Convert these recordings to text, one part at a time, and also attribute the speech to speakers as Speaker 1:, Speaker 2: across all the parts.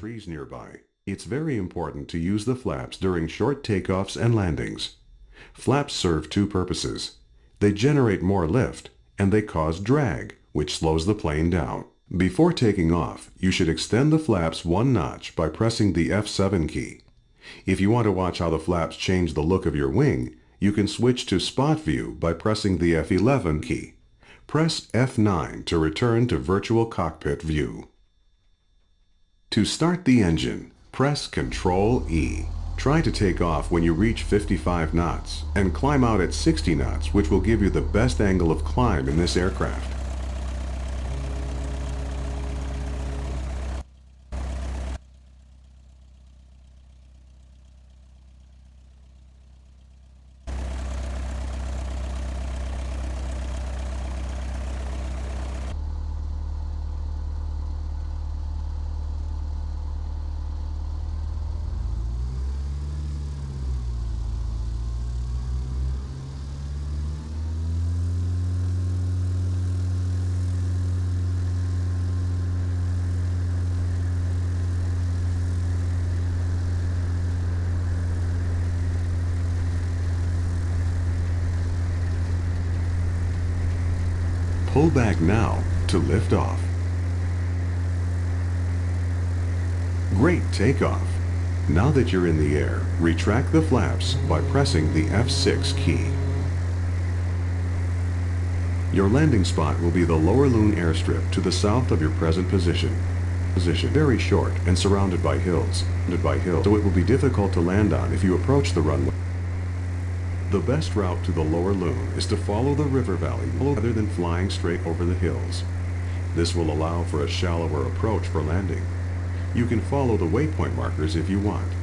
Speaker 1: trees nearby. It's very important to use the flaps during short takeoffs and landings. Flaps serve two purposes. They generate more lift, and they cause drag, which slows the plane down. Before taking off, you should extend the flaps one notch by pressing the F7 key. If you want to watch how the flaps change the look of your wing, you can switch to spot view by pressing the F11 key. Press F9 to return to virtual cockpit view. To start the engine, press Ctrl E. Try to take off when you reach 55 knots and climb out at 60 knots, which will give you the best angle of climb in this aircraft. Pull back now to lift off. Great takeoff. Now that you're in the air, retract the flaps by pressing the F6 key. Your landing spot will be the Lower Loon airstrip to the south of your present position. Very short and surrounded by hills, so it will be difficult to land on if you approach the runway. The best route to the Lower Loon is to follow the river valley rather than flying straight over the hills. This will allow for a shallower approach for landing. You can follow the waypoint markers if you want.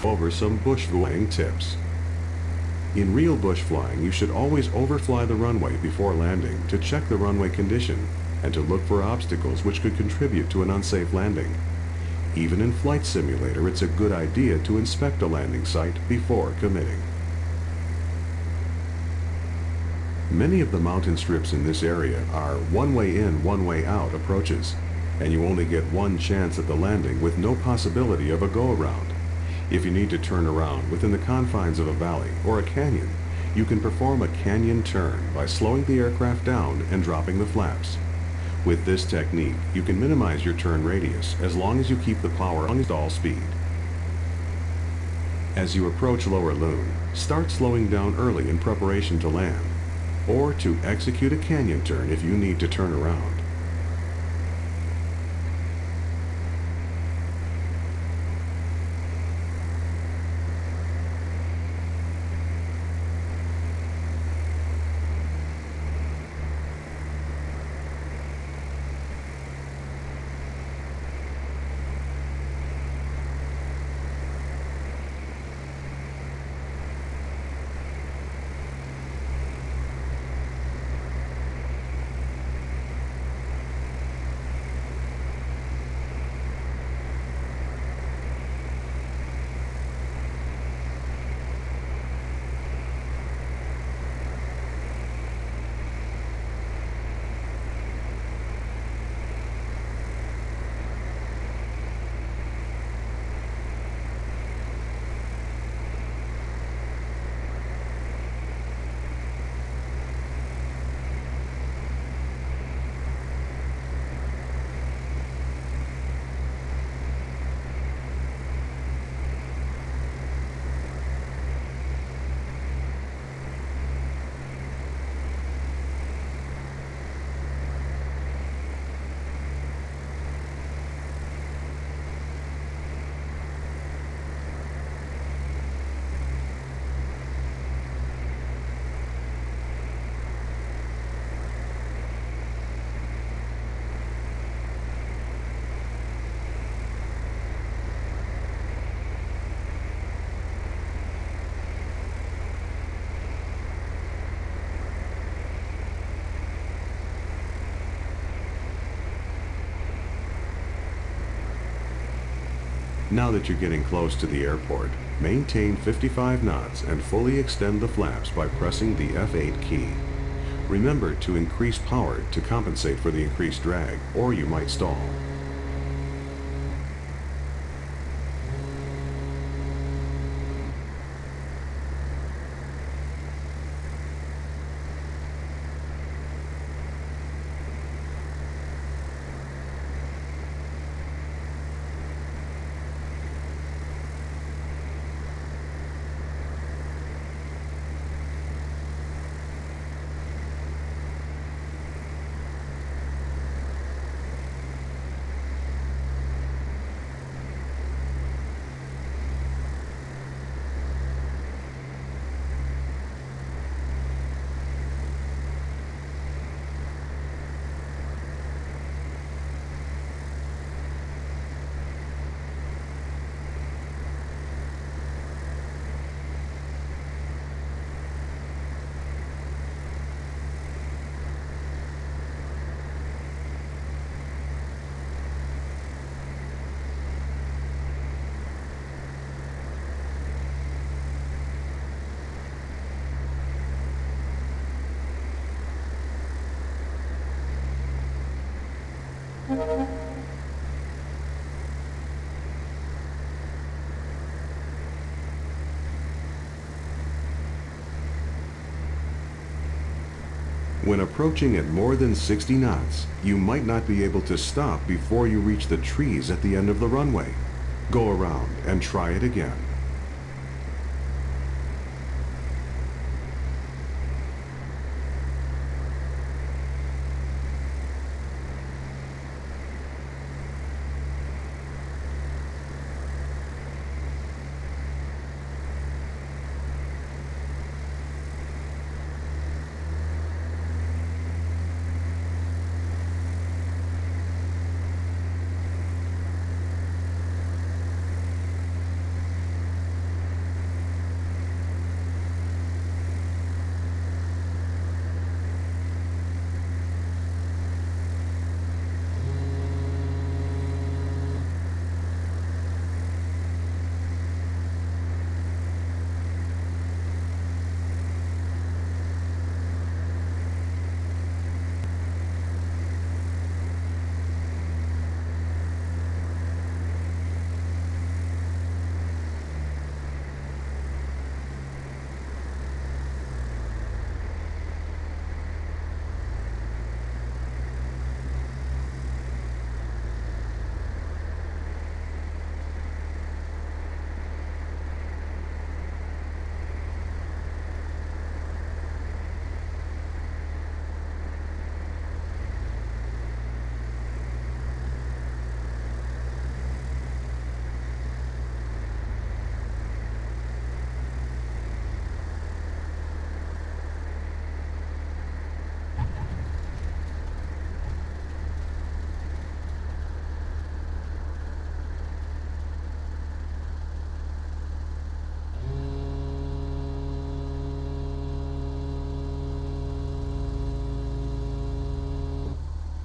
Speaker 1: Over some bush flying tips. In real bush flying, you should always overfly the runway before landing to check the runway condition and to look for obstacles which could contribute to an unsafe landing. Even in Flight Simulator, it's a good idea to inspect a landing site before committing. Many of the mountain strips in this area are one-way in, one-way out approaches, and you only get one chance at the landing with no possibility of a go-around. If you need to turn around within the confines of a valley or a canyon, you can perform a canyon turn by slowing the aircraft down and dropping the flaps. With this technique, you can minimize your turn radius as long as you keep the power on stall speed. As you approach Lower Loon, start slowing down early in preparation to land, or to execute a canyon turn if you need to turn around. Now that you're getting close to the airport, maintain 55 knots and fully extend the flaps by pressing the F8 key. Remember to increase power to compensate for the increased drag, or you might stall. When approaching at more than 60 knots, you might not be able to stop before you reach the trees at the end of the runway. Go around and try it again.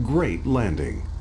Speaker 1: Great landing.